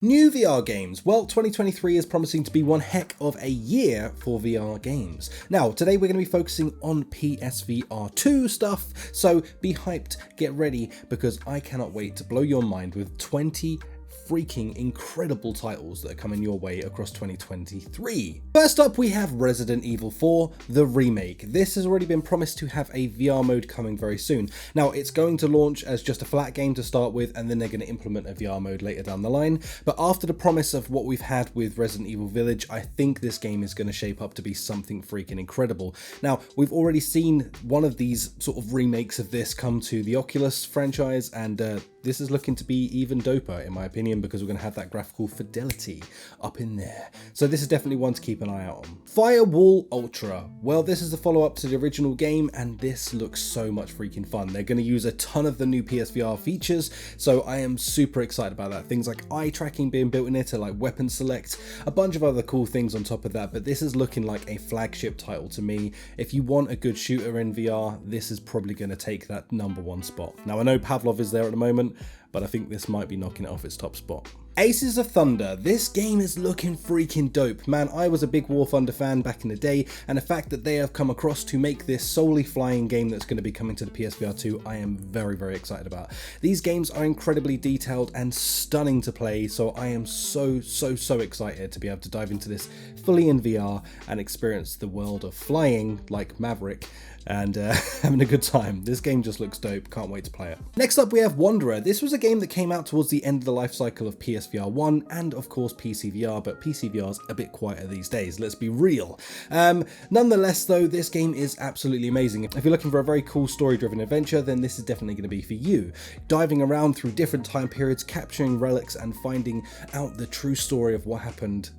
New VR games. Well, 2023 is promising to be one heck of a year for VR games. Now, today we're going to be focusing on PSVR 2 stuff, so be hyped, get ready, because I cannot wait to blow your mind with 20 freaking incredible titles that are coming your way across 2023. First up, we have Resident Evil 4, the remake. This has already been promised to have a VR mode coming very soon. Now, it's going to launch as just a flat game to start with, and then they're going to implement a VR mode later down the line. But after the promise of what we've had with Resident Evil Village, I think this game is going to shape up to be something freaking incredible. Now, we've already seen one of these sort of remakes of this come to the Oculus franchise, and this is looking to be even doper in my opinion, because we're going to have that graphical fidelity up in there. So this is definitely one to keep an eye out on. Firewall Ultra. Well, this is the follow-up to the original game, and this looks so much freaking fun. They're going to use a ton of the new PSVR features, so I am super excited about that. Things like eye tracking being built in it, or like weapon select, a bunch of other cool things on top of that, but this is looking like a flagship title to me. If you want a good shooter in VR, this is probably going to take that #1 spot. Now, I know Pavlov is there at the moment, but I think this might be knocking it off its top spot. Aces of Thunder. This game is looking freaking dope. Man, I was a big War Thunder fan back in the day, and the fact that they have come across to make this solely flying game that's going to be coming to the PSVR 2, I am very, very excited about. These games are incredibly detailed and stunning to play, so I am so excited to be able to dive into this fully in VR and experience the world of flying like Maverick and having a good time. This game just looks dope, can't wait to play it. Next up, we have Wanderer. This was a game that came out towards the end of the life cycle of PSVR 1 and of course PCVR, but PCVR's a bit quieter these days, let's be real. Nonetheless though, this game is absolutely amazing. If you're looking for a very cool story-driven adventure, then this is definitely going to be for you. Diving around through different time periods, capturing relics and finding out the true story of what happened,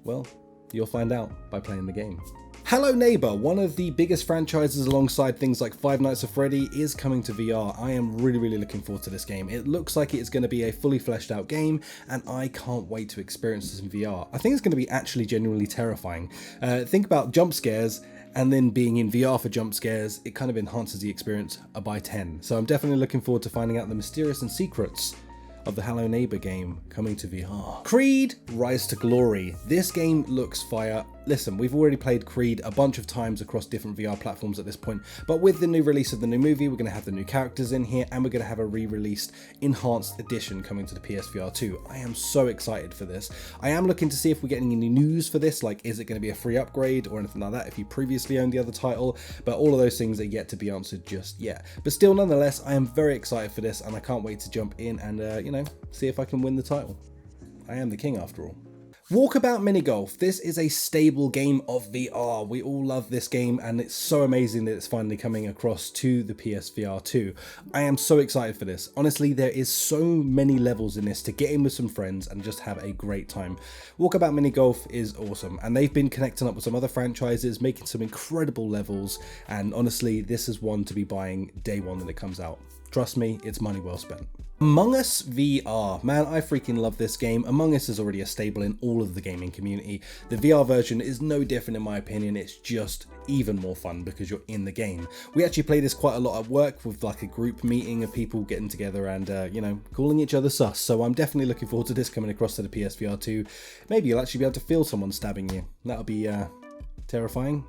well, you'll find out by playing the game. Hello Neighbor, one of the biggest franchises alongside things like Five Nights at Freddy, is coming to VR. I am really looking forward to this game. It looks like it is going to be a fully fleshed out game, and I can't wait to experience this in VR. I think it's going to be actually genuinely terrifying. Think about jump scares, and then being in VR for jump scares, it kind of enhances the experience by 10. So I'm definitely looking forward to finding out the mysterious and secrets of the Hello Neighbor game coming to VR. Creed Rise to Glory. This game looks fire. Listen, we've already played Creed a bunch of times across different VR platforms at this point, but with the new release of the new movie, we're going to have the new characters in here, and we're going to have a re-released enhanced edition coming to the PSVR 2. I am so excited for this. I am looking to see if we're getting any news for this, like is it going to be a free upgrade or anything like that if you previously owned the other title, but all of those things are yet to be answered just yet. But still, nonetheless, I am very excited for this, and I can't wait to jump in and, see if I can win the title. I am the king after all. Walkabout Mini Golf. This is a stable game of VR. We all love this game, and it's so amazing that it's finally coming across to the PSVR 2. I am so excited for this. Honestly, there is so many levels in this to get in with some friends and just have a great time. Walkabout Mini Golf is awesome, and they've been connecting up with some other franchises, making some incredible levels, and honestly, this is one to be buying day one when it comes out. Trust me, it's money well spent. Among Us VR. Man, I freaking love this game. Among Us is already a staple in all of the gaming community. The VR version is no different in my opinion. It's just even more fun because you're in the game. We actually play this quite a lot at work with like a group meeting of people getting together and, calling each other sus. So I'm definitely looking forward to this coming across to the PSVR 2. Maybe you'll actually be able to feel someone stabbing you. That'll be terrifying.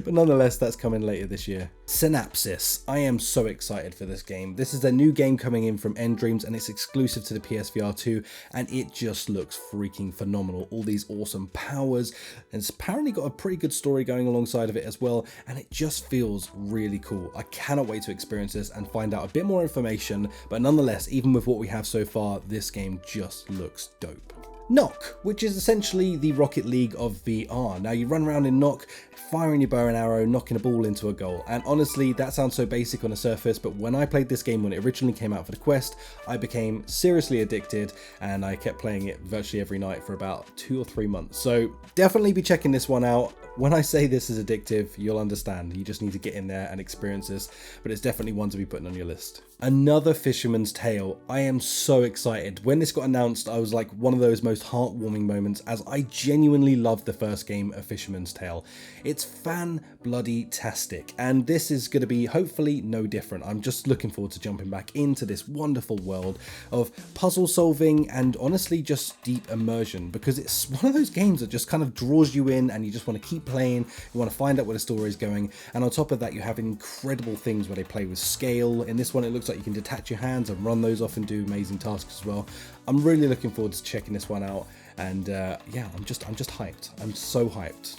But nonetheless, that's coming later this year. Synapse. I am so excited for this game. This is a new game coming in from Endreams, and it's exclusive to the PSVR 2, and it just looks freaking phenomenal. All these awesome powers, and it's apparently got a pretty good story going alongside of it as well, and it just feels really cool. I cannot wait to experience this and find out a bit more information, but nonetheless, even with what we have so far, this game just looks dope. Nock, which is essentially the Rocket League of VR. Now you run around in Nock, firing your bow and arrow, knocking a ball into a goal, and honestly that sounds so basic on the surface, but when I played this game when it originally came out for the Quest, I became seriously addicted, and I kept playing it virtually every night for about 2 or 3 months. So definitely be checking this one out. When I say this is addictive, you'll understand. You just need to get in there and experience this, but it's definitely one to be putting on your list. Another Fisherman's Tale. I am so excited. When this got announced, I was like one of those most heartwarming moments, as I genuinely loved the first game of Fisherman's Tale. It's fan-bloody-tastic, and this is going to be hopefully no different. I'm just looking forward to jumping back into this wonderful world of puzzle solving and honestly just deep immersion, because it's one of those games that just kind of draws you in and you just want to keep playing, you want to find out where the story is going, and on top of that you have incredible things where they play with scale. In this one it looks like you can detach your hands and run those off and do amazing tasks as well. I'm really looking forward to checking this one out, and yeah, I'm just hyped. I'm so hyped.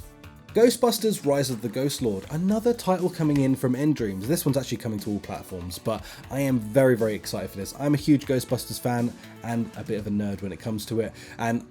Ghostbusters Rise of the Ghost Lord, another title coming in from Endreams. This one's actually coming to all platforms, but I am very, very excited for this. I'm a huge Ghostbusters fan and a bit of a nerd when it comes to it, and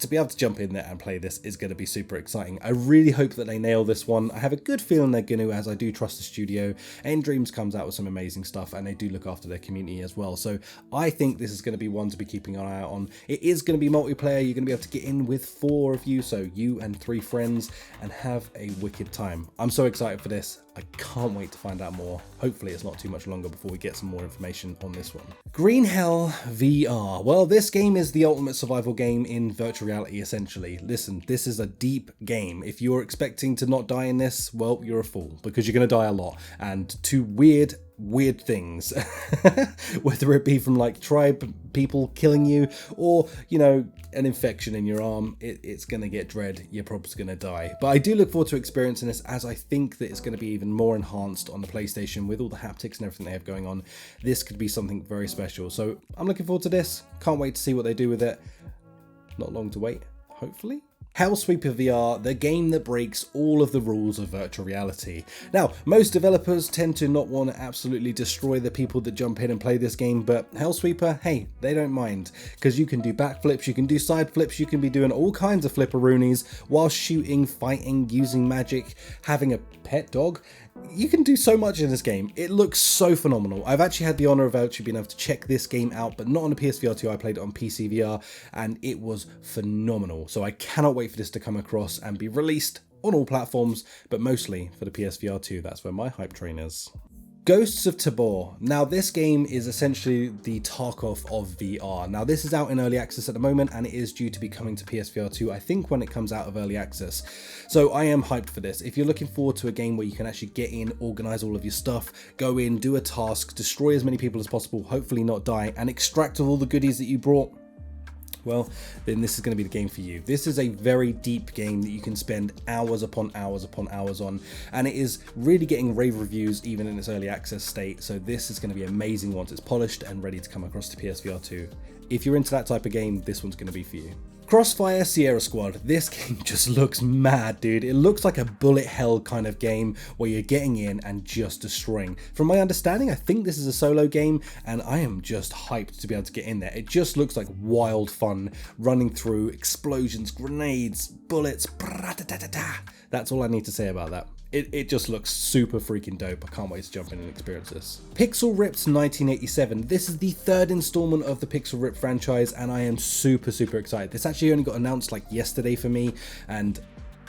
to be able to jump in there and play this is going to be super exciting. I really hope that they nail this one. I have a good feeling they're going to, as I do trust the studio. Endreams comes out with some amazing stuff, and they do look after their community as well. So I think this is going to be one to be keeping an eye out on. It is going to be multiplayer. You're going to be able to get in with 4 of you, so you and 3 friends, and have a wicked time. I'm so excited for this. I can't wait to find out more. Hopefully it's not too much longer before we get some more information on this one. Greenhell VR. Well, this game is the ultimate survival game in virtual reality, essentially. Listen, this is a deep game. If you're expecting to not die in this, well, you're a fool, because you're going to die a lot, and to weird things, whether it be from like tribe people killing you, or, you know, an infection in your arm. It's going to get dread. You're probably going to die. But I do look forward to experiencing this, as I think that it's going to be even more enhanced on the PlayStation with all the haptics and everything they have going on. This could be something very special. So I'm looking forward to this. Can't wait to see what they do with it. Not long to wait, hopefully. Hellsweeper VR, the game that breaks all of the rules of virtual reality. Now, most developers tend to not want to absolutely destroy the people that jump in and play this game, but Hellsweeper, hey, they don't mind, because you can do backflips, you can do side flips, you can be doing all kinds of flipperoonies while shooting, fighting, using magic, having a pet dog. You can do so much in this game. It looks so phenomenal. I've actually had the honor of actually being able to check this game out, but not on the PSVR 2. I played it on PCVR, and it was phenomenal. So I cannot wait for this to come across and be released on all platforms, but mostly for the PSVR 2. That's where my hype train is. Ghosts of Tabor. Now, this game is essentially the Tarkov of VR. Now, this is out in early access at the moment, and it is due to be coming to PSVR 2, I think, when it comes out of early access. So I am hyped for this. If you're looking forward to a game where you can actually get in, organize all of your stuff, go in, do a task, destroy as many people as possible, hopefully not die, and extract all the goodies that you brought, well, then this is going to be the game for you. This is a very deep game that you can spend hours upon hours upon hours on, and it is really getting rave reviews even in its early access state, so this is going to be amazing once it's polished and ready to come across to PSVR 2. If you're into that type of game, this one's going to be for you. Crossfire Sierra Squad. This game just looks mad, dude. It looks like a bullet hell kind of game where you're getting in and just destroying. From my understanding, I think this is a solo game, and I am just hyped to be able to get in there. It just looks like wild fun, running through explosions, grenades, bullets. That's all I need to say about that. It just looks super freaking dope. I can't wait to jump in and experience this. Pixel Ripped 1987. This is the 3rd installment of the Pixel Rip franchise, and I am super excited. This actually only got announced like yesterday for me, and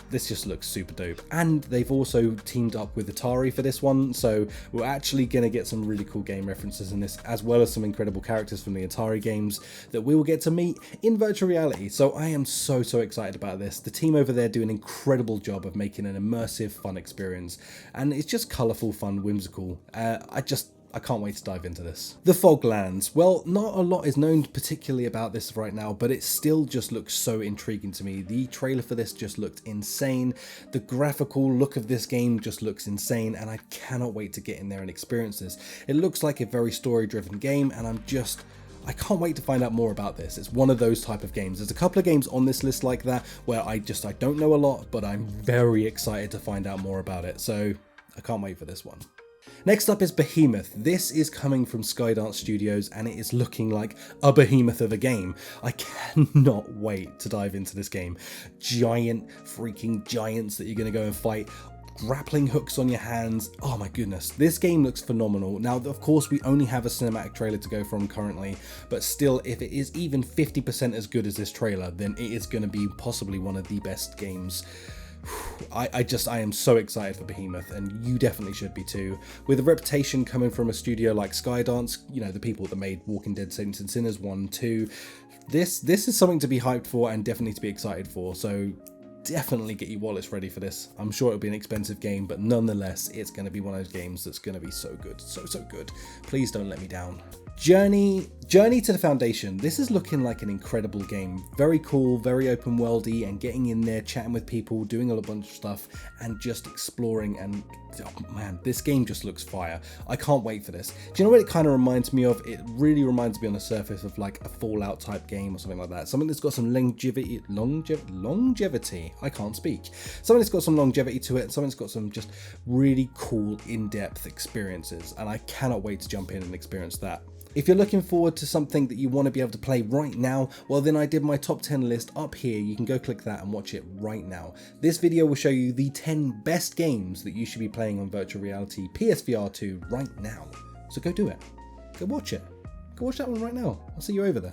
this just looks super dope. And they've also teamed up with Atari for this one, so we're actually going to get some really cool game references in this, as well as some incredible characters from the Atari games that we will get to meet in virtual reality. So I am so excited about this. The team over there do an incredible job of making an immersive, fun experience, and it's just colourful, fun, whimsical. I can't wait to dive into this. The Foglands. Well, not a lot is known particularly about this right now, but it still just looks so intriguing to me. The trailer for this just looked insane. The graphical look of this game just looks insane, and I cannot wait to get in there and experience this. It looks like a very story-driven game, and I can't wait to find out more about this. It's one of those type of games. There's a couple of games on this list like that where I don't know a lot, but I'm very excited to find out more about it. So I can't wait for this one. Next up is Behemoth. This is coming from Skydance Studios, and it is looking like a behemoth of a game. I cannot wait to dive into this game. Giant freaking giants that you're going to go and fight. Grappling hooks on your hands. Oh my goodness, this game looks phenomenal. Now, of course, we only have a cinematic trailer to go from currently, but still, if it is even 50% as good as this trailer, then it is going to be possibly one of the best games I am so excited for Behemoth, and you definitely should be too. With a reputation coming from a studio like Skydance, you know, the people that made Walking Dead Saints and Sinners 1, 2, this is something to be hyped for and definitely to be excited for. So definitely get your wallets ready for this. I'm sure it'll be an expensive game, but nonetheless, it's going to be one of those games that's going to be so good, so good. Please don't let me down. Journey to the Foundation. This is looking like an incredible game. Very cool, very open worldy, and getting in there, chatting with people, doing a bunch of stuff, and just exploring. And oh man, this game just looks fire. I can't wait for this. Do you know what it kind of reminds me of? It really reminds me on the surface of like a Fallout type game or something like that. Something that's got some longevity. I can't speak. Something that's got some longevity to it. Something that's got some just really cool in-depth experiences, and I cannot wait to jump in and experience that. If you're looking forward to something that you want to be able to play right now, well then I did my top 10 list up here. You can go click that and watch it right now. This video will show you the 10 best games that you should be playing on virtual reality PSVR 2 right now. So go do it. Go watch it. Go watch that one right now. I'll see you over there.